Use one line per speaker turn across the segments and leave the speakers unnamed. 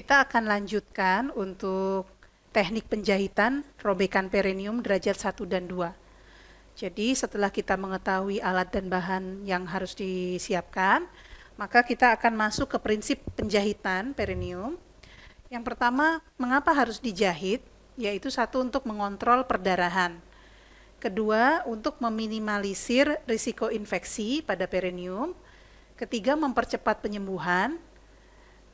Kita akan lanjutkan untuk teknik penjahitan robekan perineum derajat 1 dan 2. Jadi setelah kita mengetahui alat dan bahan yang harus disiapkan, maka kita akan masuk ke prinsip penjahitan perineum. Yang pertama, mengapa harus dijahit? Yaitu satu, untuk mengontrol perdarahan. Kedua, untuk meminimalisir risiko infeksi pada perineum. Ketiga, mempercepat penyembuhan.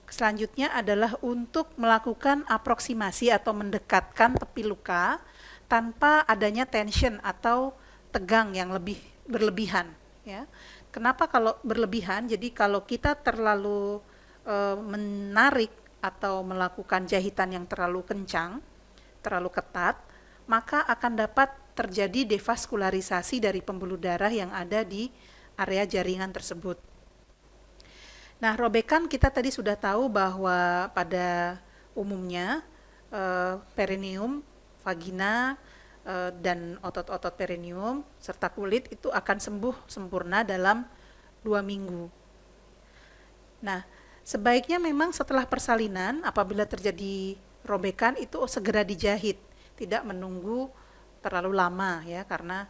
Selanjutnya adalah untuk melakukan aproksimasi atau mendekatkan tepi luka tanpa adanya tension atau tegang yang lebih berlebihan, ya. Kenapa kalau berlebihan? Jadi kalau kita terlalu menarik atau melakukan jahitan yang terlalu kencang, terlalu ketat, maka akan dapat terjadi devaskularisasi dari pembuluh darah yang ada di area jaringan tersebut. Nah, robekan kita tadi sudah tahu bahwa pada umumnya perineum, vagina, dan otot-otot perineum serta kulit itu akan sembuh sempurna dalam 2 minggu. Nah, sebaiknya memang setelah persalinan apabila terjadi robekan itu segera dijahit, tidak menunggu terlalu lama, ya, karena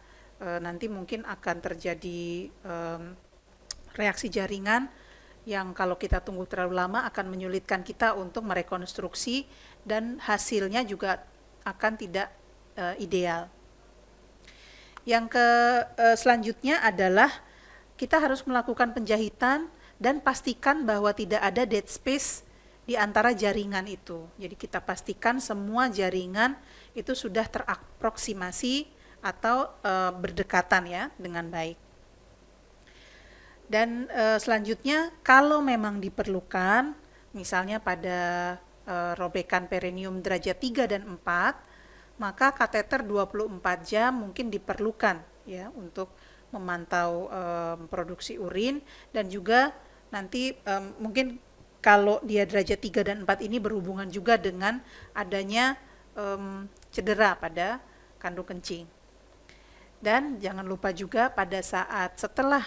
nanti mungkin akan terjadi reaksi jaringan yang kalau kita tunggu terlalu lama akan menyulitkan kita untuk merekonstruksi dan hasilnya juga akan tidak ideal. Yang selanjutnya adalah kita harus melakukan penjahitan dan pastikan bahwa tidak ada dead space di antara jaringan itu. Jadi kita pastikan semua jaringan itu sudah teraproksimasi atau berdekatan, ya, dengan baik. Dan selanjutnya kalau memang diperlukan, misalnya pada robekan perineum derajat 3 dan 4, maka kateter 24 jam mungkin diperlukan, ya, untuk memantau produksi urin, dan juga nanti mungkin kalau dia derajat 3 dan 4 ini berhubungan juga dengan adanya cedera pada kandung kencing. Dan jangan lupa juga pada saat setelah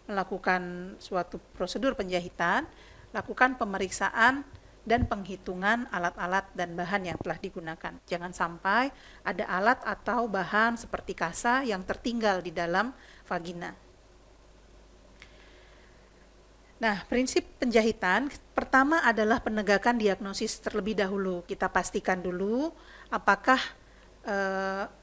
melakukan suatu prosedur penjahitan, lakukan pemeriksaan dan penghitungan alat-alat dan bahan yang telah digunakan. Jangan sampai ada alat atau bahan seperti kasa yang tertinggal di dalam vagina. Nah, prinsip penjahitan pertama adalah penegakan diagnosis terlebih dahulu. Kita pastikan dulu apakah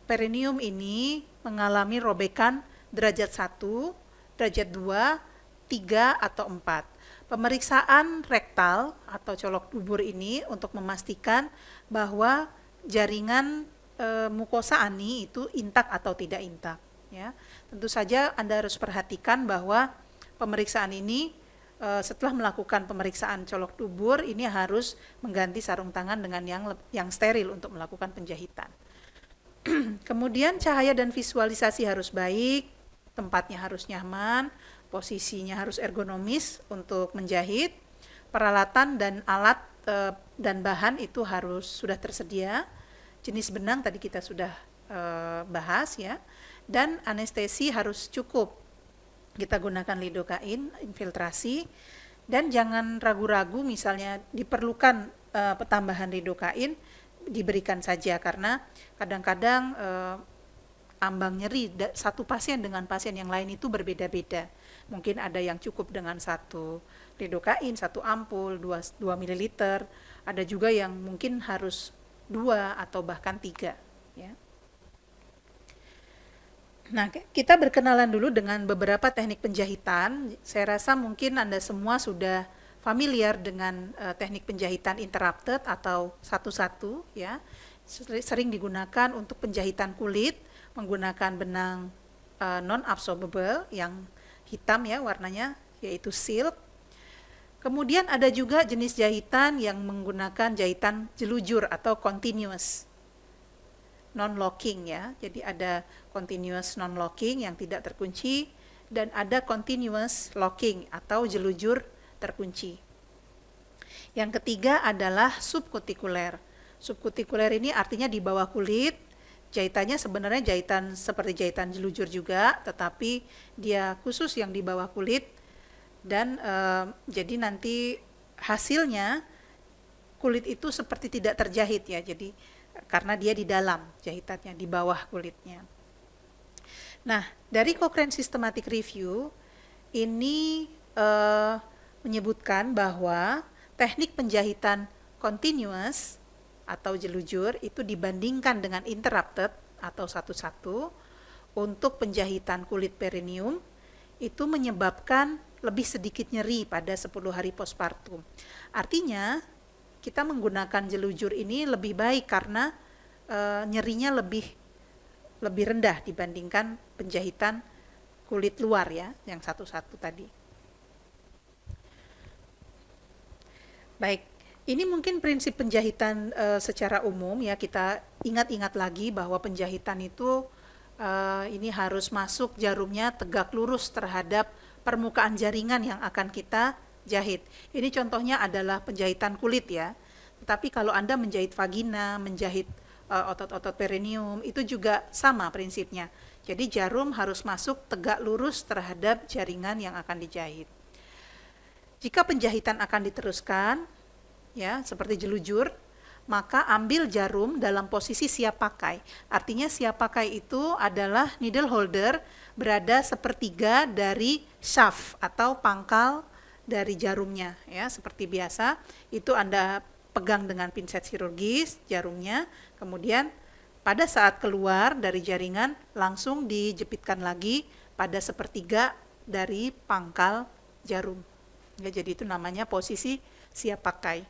perineum ini mengalami robekan derajat 1, derajat 2, 3, atau 4. Pemeriksaan rektal atau colok dubur ini untuk memastikan bahwa jaringan mukosa ani itu intak atau tidak intak, ya. Tentu saja Anda harus perhatikan bahwa pemeriksaan ini setelah melakukan pemeriksaan colok dubur ini harus mengganti sarung tangan dengan yang steril untuk melakukan penjahitan. Kemudian cahaya dan visualisasi harus baik, tempatnya harus nyaman, posisinya harus ergonomis untuk menjahit, peralatan dan alat dan bahan itu harus sudah tersedia, jenis benang tadi kita sudah bahas, ya, dan anestesi harus cukup. Kita gunakan lidokain, infiltrasi, dan jangan ragu-ragu misalnya diperlukan tambahan lidokain, diberikan saja, karena kadang-kadang ambang nyeri satu pasien dengan pasien yang lain itu berbeda-beda. Mungkin ada yang cukup dengan 1 lidokain, 1 ampul, 2 ml, ada juga yang mungkin harus 2 atau bahkan 3, ya. Nah, kita berkenalan dulu dengan beberapa teknik penjahitan. Saya rasa mungkin Anda semua sudah familiar dengan teknik penjahitan interrupted atau satu-satu, ya. Sering digunakan untuk penjahitan kulit menggunakan benang non-absorbable yang hitam, ya, warnanya, yaitu silk. Kemudian ada juga jenis jahitan yang menggunakan jahitan jelujur atau continuous non-locking, ya. Jadi ada continuous non-locking yang tidak terkunci dan ada continuous locking atau jelujur terkunci. Yang ketiga adalah subkutikuler. Subkutikuler ini artinya di bawah kulit. Jahitannya sebenarnya jahitan seperti jahitan jelujur juga, tetapi dia khusus yang di bawah kulit, dan jadi nanti hasilnya kulit itu seperti tidak terjahit ya, jadi karena dia di dalam jahitannya, di bawah kulitnya. Nah, dari Cochrane Systematic Review ini menyebutkan bahwa teknik penjahitan continuous atau jelujur itu dibandingkan dengan interrupted atau satu-satu untuk penjahitan kulit perineum itu menyebabkan lebih sedikit nyeri pada 10 hari postpartum. Artinya kita menggunakan jelujur ini lebih baik karena nyerinya lebih rendah dibandingkan penjahitan kulit luar ya, yang satu-satu tadi. Baik, ini mungkin prinsip penjahitan secara umum ya, kita ingat-ingat lagi bahwa penjahitan itu ini harus masuk jarumnya tegak lurus terhadap permukaan jaringan yang akan kita jahit. Ini contohnya adalah penjahitan kulit ya. Tetapi kalau Anda menjahit vagina, menjahit otot-otot perineum, itu juga sama prinsipnya. Jadi jarum harus masuk tegak lurus terhadap jaringan yang akan dijahit. Jika penjahitan akan diteruskan, ya seperti jelujur, maka ambil jarum dalam posisi siap pakai. Artinya siap pakai itu adalah needle holder berada sepertiga dari shaft atau pangkal dari jarumnya. Ya, seperti biasa, itu Anda pegang dengan pinset kirurgis jarumnya, kemudian pada saat keluar dari jaringan langsung dijepitkan lagi pada sepertiga dari pangkal jarum. Ya, jadi itu namanya posisi siap pakai.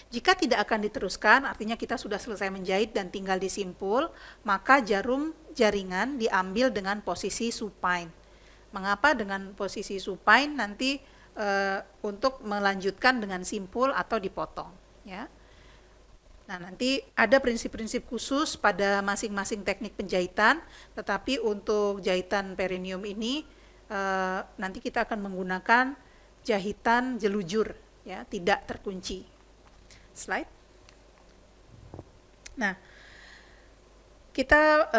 Jika tidak akan diteruskan, artinya kita sudah selesai menjahit dan tinggal disimpul, maka jarum jaringan diambil dengan posisi supine. Mengapa dengan posisi supine? Nanti untuk melanjutkan dengan simpul atau dipotong. Ya. Nah, nanti ada prinsip-prinsip khusus pada masing-masing teknik penjahitan, tetapi untuk jahitan perineum ini nanti kita akan menggunakan jahitan jelujur, ya, tidak terkunci. Slide. Nah, kita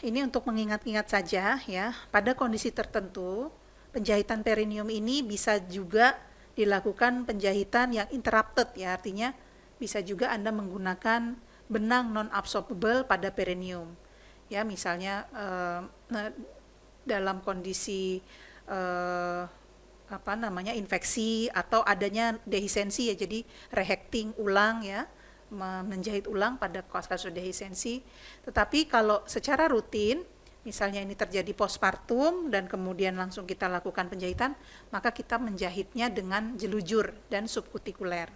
ini untuk mengingat-ingat saja ya, pada kondisi tertentu penjahitan perineum ini bisa juga dilakukan penjahitan yang interrupted ya, artinya bisa juga Anda menggunakan benang non-absorbable pada perineum. Ya, misalnya dalam kondisi infeksi atau adanya dehisensi ya, jadi rehecting ulang ya, menjahit ulang pada kasus dehisensi. Tetapi kalau secara rutin, misalnya ini terjadi postpartum dan kemudian langsung kita lakukan penjahitan, maka kita menjahitnya dengan jelujur dan subkutikuler.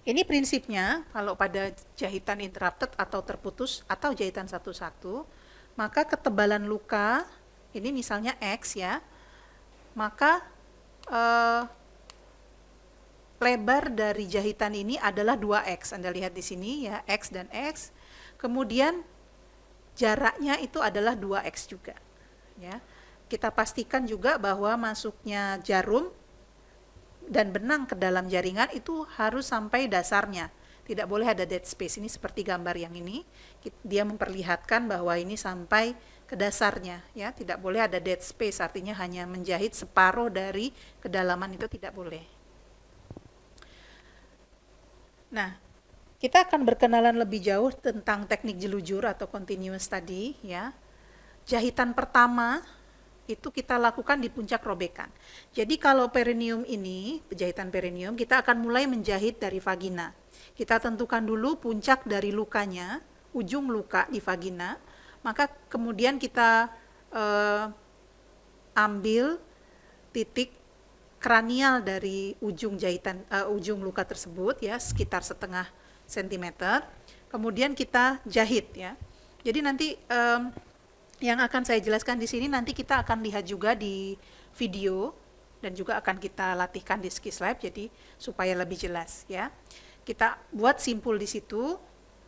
Ini prinsipnya kalau pada jahitan interrupted atau terputus atau jahitan satu-satu, maka ketebalan luka, ini misalnya X ya, maka lebar dari jahitan ini adalah 2X. Anda lihat di sini ya, X dan X. Kemudian jaraknya itu adalah 2X juga. Ya. Kita pastikan juga bahwa masuknya jarum dan benang ke dalam jaringan itu harus sampai dasarnya. Tidak boleh ada dead space. Ini seperti gambar yang ini. Dia memperlihatkan bahwa ini sampai ke dasarnya, ya, tidak boleh ada dead space, artinya hanya menjahit separuh dari kedalaman itu tidak boleh. Nah, kita akan berkenalan lebih jauh tentang teknik jelujur atau continuous tadi, ya. Jahitan pertama itu kita lakukan di puncak robekan. Jadi kalau perineum ini, jahitan perineum, kita akan mulai menjahit dari vagina. Kita tentukan dulu puncak dari lukanya, ujung luka di vagina. Maka kemudian kita ambil titik kranial dari ujung jahitan, ujung luka tersebut ya, sekitar 0,5 cm. Kemudian kita jahit ya. Jadi nanti yang akan saya jelaskan di sini nanti kita akan lihat juga di video dan juga akan kita latihkan di Skis Lab, jadi supaya lebih jelas ya. Kita buat simpul di situ.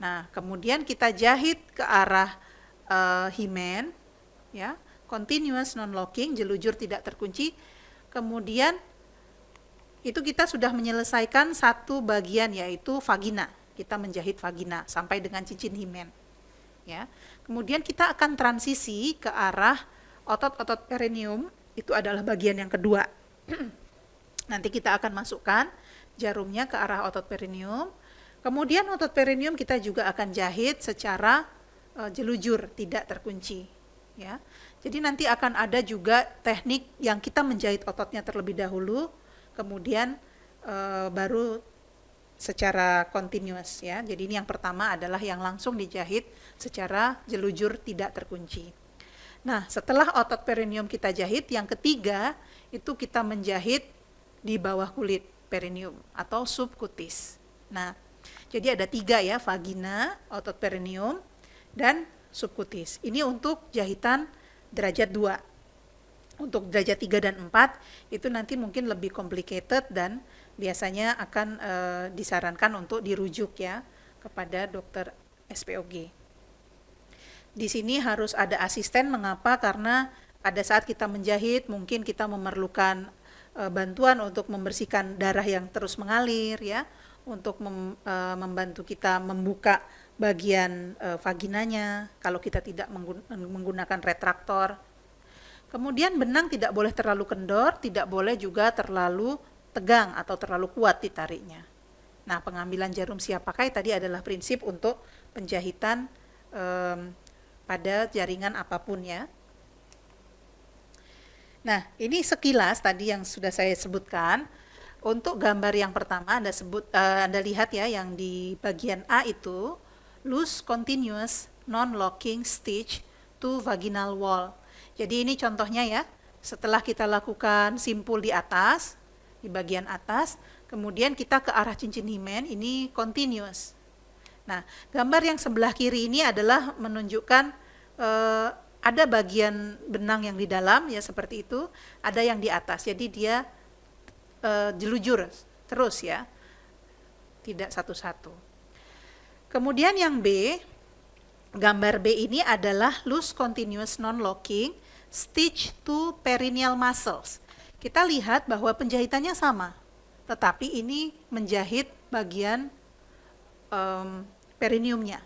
Nah, kemudian kita jahit ke arah himen, ya, continuous non-locking, jelujur tidak terkunci. Kemudian itu kita sudah menyelesaikan satu bagian yaitu vagina. Kita menjahit vagina sampai dengan cincin himen. Ya. Kemudian kita akan transisi ke arah otot-otot perineum, itu adalah bagian yang kedua. Nanti kita akan masukkan jarumnya ke arah otot perineum. Kemudian otot perineum kita juga akan jahit secara jelujur, tidak terkunci. Ya. Jadi nanti akan ada juga teknik yang kita menjahit ototnya terlebih dahulu, kemudian baru secara continuous ya. Jadi ini yang pertama adalah yang langsung dijahit secara jelujur tidak terkunci. Nah, setelah otot perineum kita jahit, yang ketiga itu kita menjahit di bawah kulit perineum atau subkutis. Nah, jadi ada 3 ya, vagina, otot perineum, dan subkutis. Ini untuk jahitan derajat 2. Untuk derajat 3 dan 4 itu nanti mungkin lebih complicated dan biasanya akan disarankan untuk dirujuk ya kepada dokter SPOG. Di sini harus ada asisten, mengapa? Karena pada saat kita menjahit mungkin kita memerlukan bantuan untuk membersihkan darah yang terus mengalir ya, untuk membantu kita membuka bagian vaginanya kalau kita tidak menggunakan retraktor. Kemudian benang tidak boleh terlalu kendor, tidak boleh juga terlalu tegang atau terlalu kuat ditariknya. Nah, pengambilan jarum siap pakai tadi adalah prinsip untuk penjahitan pada jaringan apapun ya. Nah, ini sekilas tadi yang sudah saya sebutkan. Untuk gambar yang pertama Anda lihat ya, yang di bagian A itu loose continuous non-locking stitch to vaginal wall. Jadi ini contohnya ya, setelah kita lakukan simpul di atas, di bagian atas, kemudian kita ke arah cincin himen, ini continuous. Nah, gambar yang sebelah kiri ini adalah menunjukkan ada bagian benang yang di dalam ya seperti itu, ada yang di atas. Jadi dia jelujur terus ya, tidak satu-satu. Kemudian yang B, gambar B ini adalah loose continuous non-locking stitch to perineal muscles. Kita lihat bahwa penjahitannya sama, tetapi ini menjahit bagian perineumnya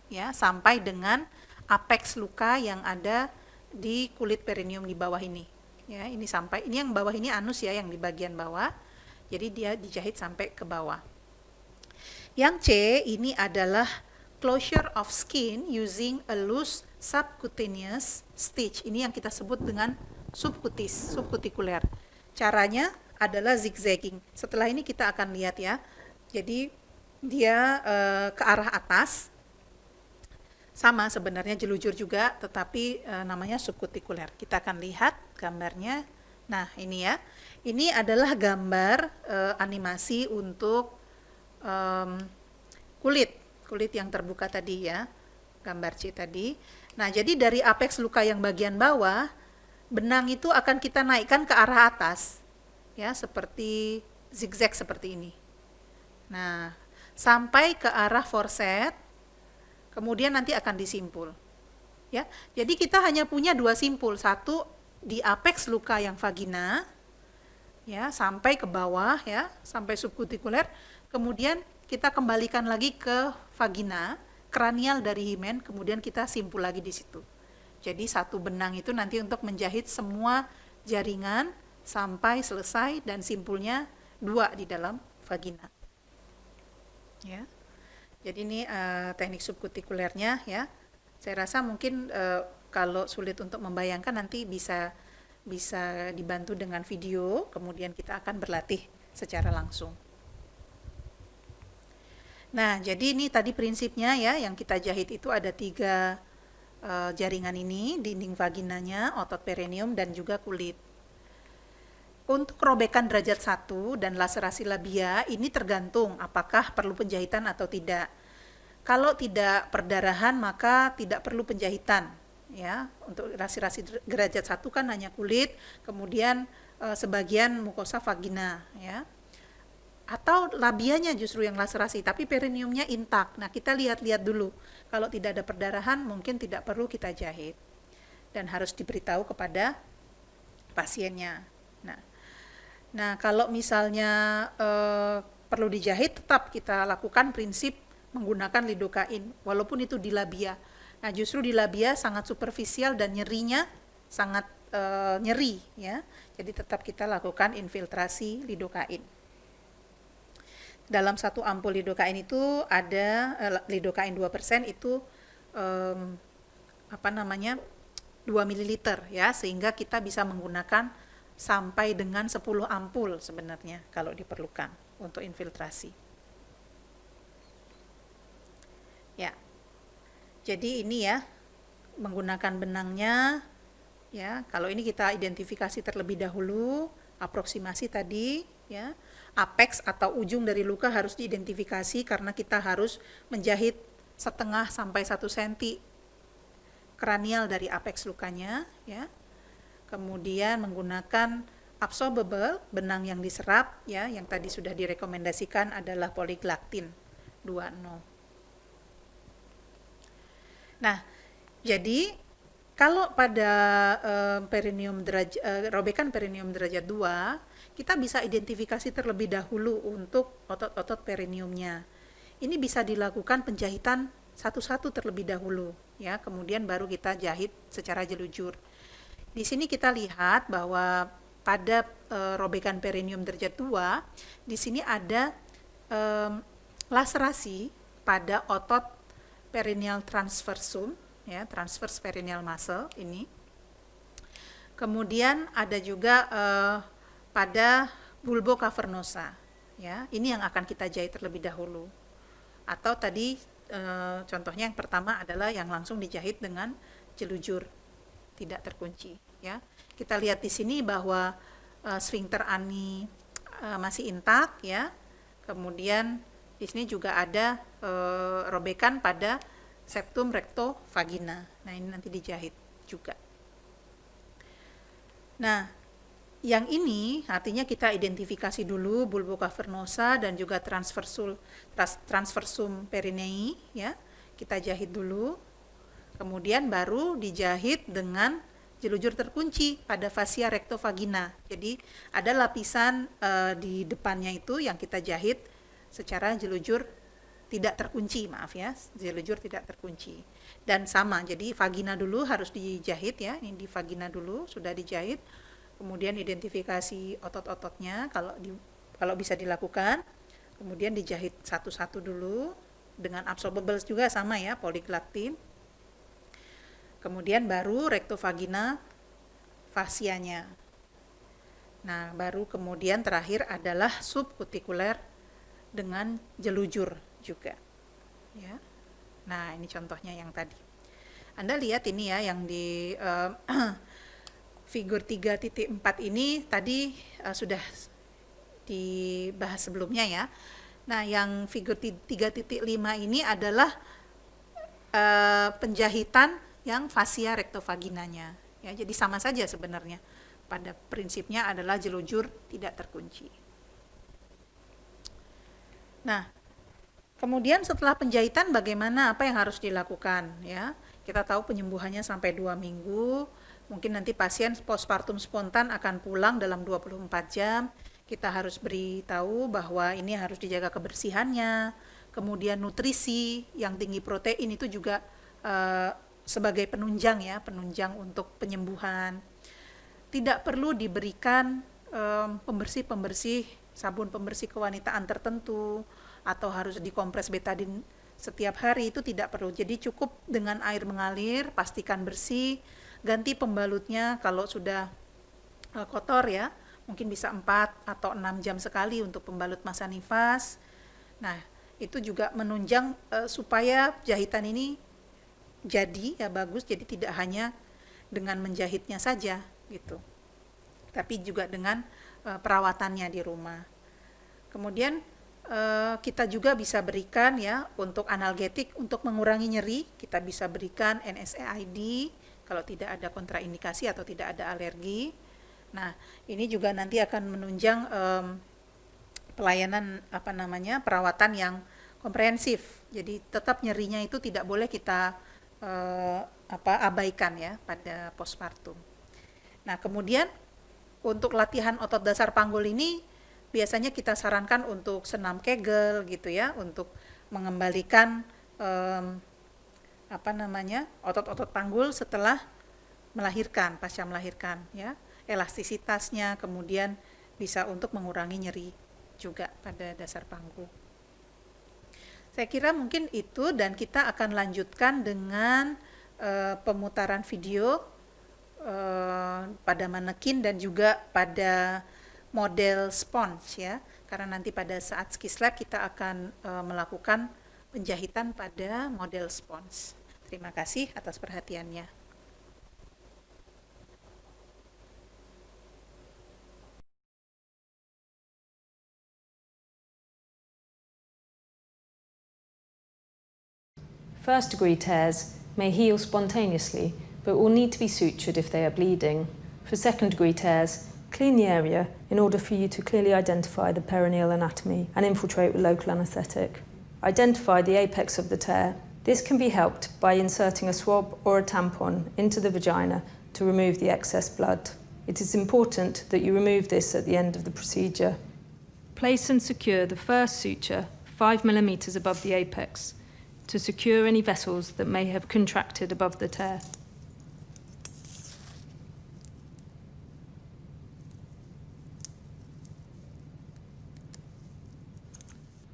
ya, sampai dengan apex luka yang ada di kulit perineum di bawah ini. Ya, ini sampai, ini yang bawah ini anus ya, yang di bagian bawah. Jadi dia dijahit sampai ke bawah. Yang C ini adalah closure of skin using a loose subcutaneous stitch. Ini yang kita sebut dengan subkutikuler. Caranya adalah zigzagging. Setelah ini kita akan lihat ya. Jadi dia ke arah atas. Sama sebenarnya jelujur juga, tetapi namanya subkutikuler. Kita akan lihat gambarnya. Nah, ini ya. Ini adalah gambar animasi untuk kulit yang terbuka tadi ya. Gambar C tadi. Nah, jadi dari apex luka yang bagian bawah, benang itu akan kita naikkan ke arah atas. Ya, seperti zigzag seperti ini. Nah, sampai ke arah forset. Kemudian nanti akan disimpul. Ya, jadi kita hanya punya 2 simpul, satu di apex luka yang vagina, ya sampai ke bawah ya, sampai subkutikuler. Kemudian kita kembalikan lagi ke vagina, kranial dari himen, kemudian kita simpul lagi di situ. Jadi satu benang itu nanti untuk menjahit semua jaringan sampai selesai dan simpulnya 2 di dalam vagina. Ya. Jadi ini teknik subkutikulernya ya. Saya rasa mungkin kalau sulit untuk membayangkan nanti bisa dibantu dengan video, kemudian kita akan berlatih secara langsung. Nah, jadi ini tadi prinsipnya ya, yang kita jahit itu ada 3 jaringan ini, dinding vaginanya, otot perineum, dan juga kulit. Untuk robekan derajat 1 dan laserasi labia ini tergantung apakah perlu penjahitan atau tidak. Kalau tidak perdarahan maka tidak perlu penjahitan ya. Untuk laserasi derajat 1 kan hanya kulit, kemudian sebagian mukosa vagina ya. Atau labianya justru yang laserasi tapi perineumnya intak. Nah, kita lihat-lihat dulu. Kalau tidak ada perdarahan mungkin tidak perlu kita jahit. Dan harus diberitahu kepada pasiennya. Nah, kalau misalnya perlu dijahit, tetap kita lakukan prinsip menggunakan lidokain, walaupun itu di labia. Nah, justru di labia sangat superficial dan nyerinya sangat nyeri, ya. Jadi tetap kita lakukan infiltrasi lidokain. dalam satu ampul lidokain itu ada lidokain 2% itu um, 2 ml ya, sehingga kita bisa menggunakan sampai dengan 10 ampul sebenarnya kalau diperlukan untuk infiltrasi. Ya. Jadi ini ya, menggunakan benangnya ya. Kalau ini kita identifikasi terlebih dahulu, aproksimasi tadi ya. Apex atau ujung dari luka harus diidentifikasi karena kita harus menjahit setengah sampai 1 cm kranial dari apex lukanya ya. Kemudian menggunakan absorbable, benang yang diserap ya, yang tadi sudah direkomendasikan adalah polyglactin 2,0. Nah, jadi kalau pada robekan perineum derajat 2, kita bisa identifikasi terlebih dahulu untuk otot-otot perineumnya. Ini bisa dilakukan penjahitan satu-satu terlebih dahulu ya, kemudian baru kita jahit secara jelujur. Di sini kita lihat bahwa pada robekan perineum derajat 2, di sini ada laserasi pada otot perineal transversum ya, transverse perineal muscle ini. Kemudian ada juga pada bulbo cavernosa ya. Ini yang akan kita jahit terlebih dahulu. Atau tadi contohnya yang pertama adalah yang langsung dijahit dengan jelujur, tidak terkunci ya. Kita lihat di sini bahwa sphincter ani masih intak ya. Kemudian di sini juga ada robekan pada septum recto vagina. Nah, ini nanti dijahit juga. Nah, yang ini artinya kita identifikasi dulu bulbo cavernosa dan juga transversum perinei ya. Kita jahit dulu. Kemudian baru dijahit dengan jelujur terkunci pada fascia recto vagina. Jadi ada lapisan di depannya itu yang kita jahit secara jelujur tidak terkunci, maaf ya, jelujur tidak terkunci. Dan sama, jadi vagina dulu harus dijahit ya, ini di vagina dulu sudah dijahit, kemudian identifikasi otot-ototnya kalau bisa dilakukan, kemudian dijahit satu-satu dulu dengan absorbable juga sama ya, polyglactin. Kemudian baru rectovagina fascianya. Nah, baru kemudian terakhir adalah subkutikuler dengan jelujur juga ya. Nah, ini contohnya yang tadi Anda lihat ini ya, yang di figur 3.4 ini tadi sudah dibahas sebelumnya ya. Nah, yang figur 3.5 ini adalah penjahitan yang fascia rectovaginanya ya. Jadi sama saja sebenarnya, pada prinsipnya adalah jelujur tidak terkunci. Nah, kemudian setelah penjahitan bagaimana, apa yang harus dilakukan ya? Kita tahu penyembuhannya sampai 2 minggu. Mungkin nanti pasien postpartum spontan akan pulang dalam 24 jam. Kita harus beritahu bahwa ini harus dijaga kebersihannya. Kemudian nutrisi yang tinggi protein itu juga sebagai penunjang ya, penunjang untuk penyembuhan. Tidak perlu diberikan pembersih-pembersih, sabun pembersih kewanitaan tertentu, atau harus dikompres betadin setiap hari, itu tidak perlu. Jadi cukup dengan air mengalir, pastikan bersih, ganti pembalutnya kalau sudah kotor ya, mungkin bisa 4 atau 6 jam sekali untuk pembalut masa nifas. Nah, itu juga menunjang supaya jahitan ini jadi ya bagus, jadi tidak hanya dengan menjahitnya saja gitu, tapi juga dengan perawatannya di rumah. Kemudian kita juga bisa berikan ya untuk analgetik untuk mengurangi nyeri, kita bisa berikan NSAID kalau tidak ada kontraindikasi atau tidak ada alergi. Nah, ini juga nanti akan menunjang pelayanan perawatan yang komprehensif. Jadi tetap nyerinya itu tidak boleh kita abaikan ya pada postpartum. Nah, kemudian untuk latihan otot dasar panggul ini biasanya kita sarankan untuk senam Kegel gitu ya, untuk mengembalikan otot-otot panggul setelah melahirkan, pasca melahirkan ya, elastisitasnya, kemudian bisa untuk mengurangi nyeri juga pada dasar panggul. Saya kira mungkin itu, dan kita akan lanjutkan dengan pemutaran video pada manekin dan juga pada model spons ya. Karena nanti pada saat skis lab kita akan melakukan penjahitan pada model spons. Terima kasih atas perhatiannya.
First-degree tears may heal spontaneously, but will need to be sutured if they are bleeding. For second-degree tears, clean the area in order for you to clearly identify the perineal anatomy and infiltrate with local anaesthetic. Identify the apex of the tear. This can be helped by inserting a swab or a tampon into the vagina to remove the excess blood. It is important that you remove this at the end of the procedure. Place and secure the first suture 5 mm above the apex to secure any vessels that may have contracted above the tear.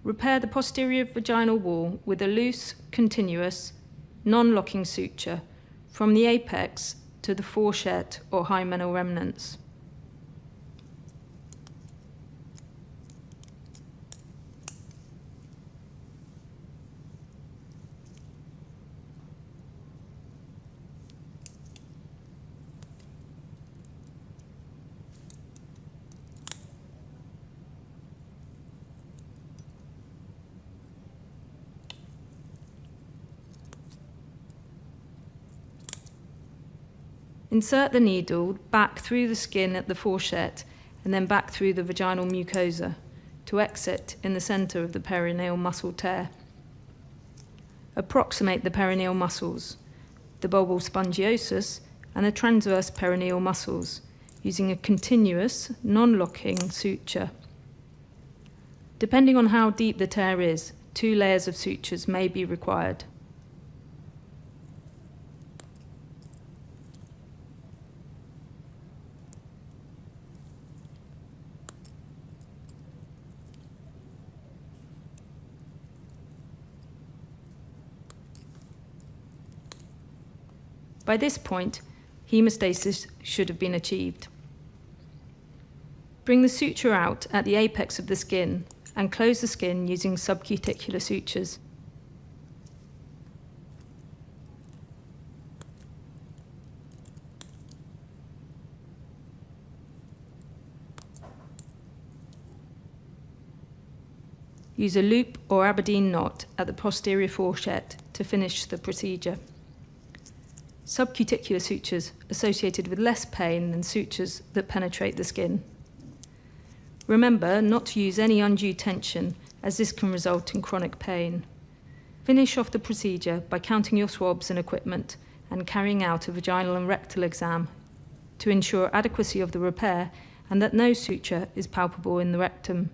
Repair the posterior vaginal wall with a loose, continuous, non-locking suture from the apex to the fourchette or hymenal remnants. Insert the needle back through the skin at the fourchette and then back through the vaginal mucosa to exit in the centre of the perineal muscle tear. Approximate the perineal muscles, the bulbal spongiosus and the transverse perineal muscles using a continuous, non-locking suture. Depending on how deep the tear is, 2 layers of sutures may be required. By this point, hemostasis should have been achieved. Bring the suture out at the apex of the skin and close the skin using subcuticular sutures. Use a loop or Aberdeen knot at the posterior fourchette to finish the procedure. Subcuticular sutures associated with less pain than sutures that penetrate the skin. Remember not to use any undue tension, as this can result in chronic pain. Finish off the procedure by counting your swabs and equipment and carrying out a vaginal and rectal exam to ensure adequacy of the repair and that no suture is palpable in the rectum.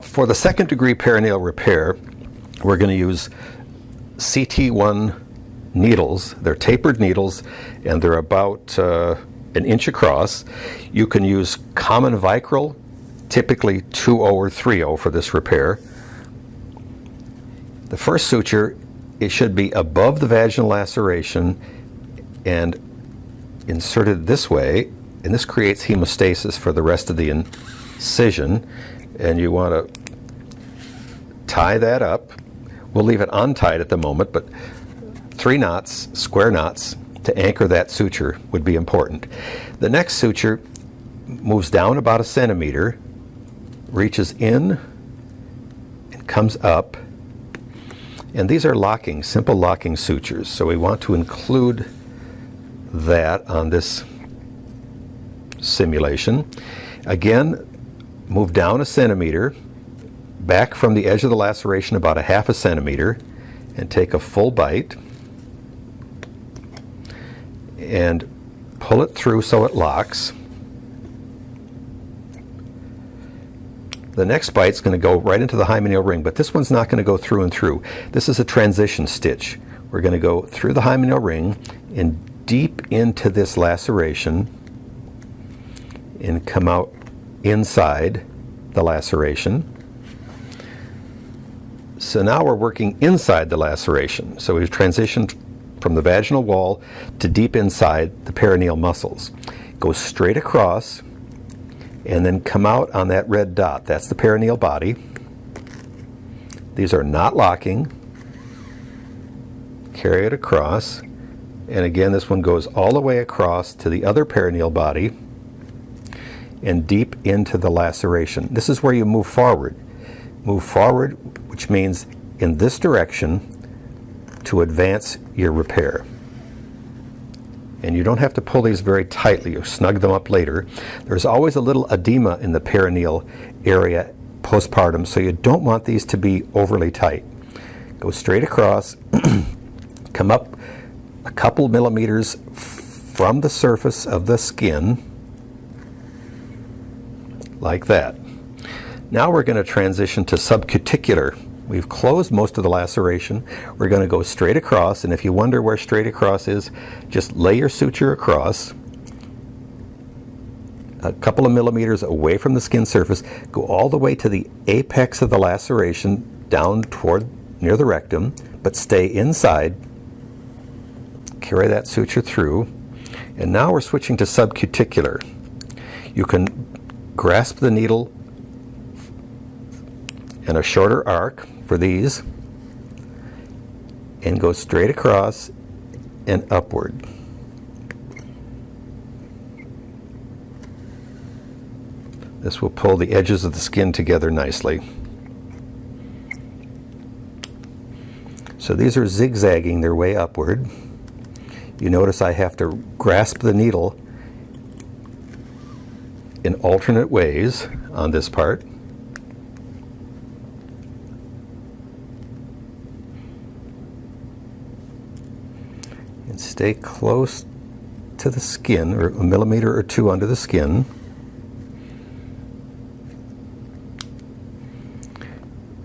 For the second degree perineal repair, we're going to use CT1 needles. They're tapered needles and they're about an inch across. You can use common Vicryl, typically 2.0 or 3.0 for this repair. The first suture, it should be above the vaginal laceration and inserted this way, and this creates hemostasis for the rest of the incision. And you want to tie that up. We'll leave it untied at the moment, but 3 knots, square knots, to anchor that suture would be important. The next suture moves down about 1 centimeter, reaches in, and comes up. And these are locking, simple locking sutures. So we want to include that on this simulation. Again, move down 1 centimeter, back from the edge of the laceration about 1/2 centimeter, and take a full bite and pull it through so it locks. The next bite's going to go right into the hymeneal ring, but this one's not going to go through and through. This is a transition stitch. We're going to go through the hymeneal ring and deep into this laceration and come out inside the laceration. So now we're working inside the laceration. So we've transitioned from the vaginal wall to deep inside the perineal muscles. Go straight across and then come out on that red dot. That's the perineal body. These are not locking. Carry it across. And again, this one goes all the way across to the other perineal body and deep into the laceration. This is where you move forward. Move forward, which means in this direction to advance your repair. And you don't have to pull these very tightly or snug them up later. There's always a little edema in the perineal area postpartum, so you don't want these to be overly tight. Go straight across, come up a couple millimeters from the surface of the skin, like that. Now we're going to transition to subcuticular. We've closed most of the laceration. We're going to go straight across, and if you wonder where straight across is, just lay your suture across a couple of millimeters away from the skin surface, go all the way to the apex of the laceration down toward near the rectum, but stay inside. Carry that suture through. And now we're switching to subcuticular. You can grasp the needle in a shorter arc for these and go straight across and upward. This will pull the edges of the skin together nicely. So these are zigzagging their way upward. You notice I have to grasp the needle in alternate ways on this part. And stay close to the skin, or a millimeter or two under the skin.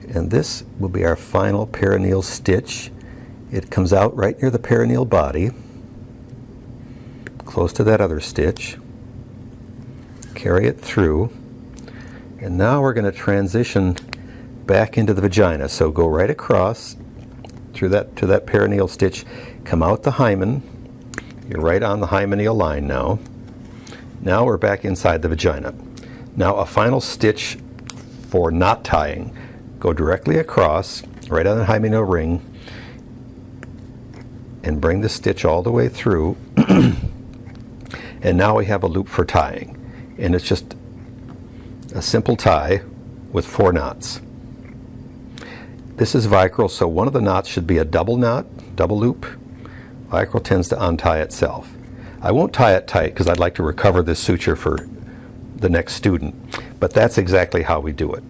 And this will be our final perineal stitch. It comes out right near the perineal body, close to that other stitch. Carry it through. And now we're going to transition back into the vagina. So go right across through that to that perineal stitch, come out the hymen. You're right on the hymeneal line now. Now we're back inside the vagina. Now a final stitch for knot tying. Go directly across, right on the hymeneal ring, and bring the stitch all the way through. And now we have a loop for tying. And it's just a simple tie with 4 knots. This is vicryl, so one of the knots should be a double knot, double loop. Vicryl tends to untie itself. I won't tie it tight because I'd like to recover this suture for the next student, but that's exactly how we do it.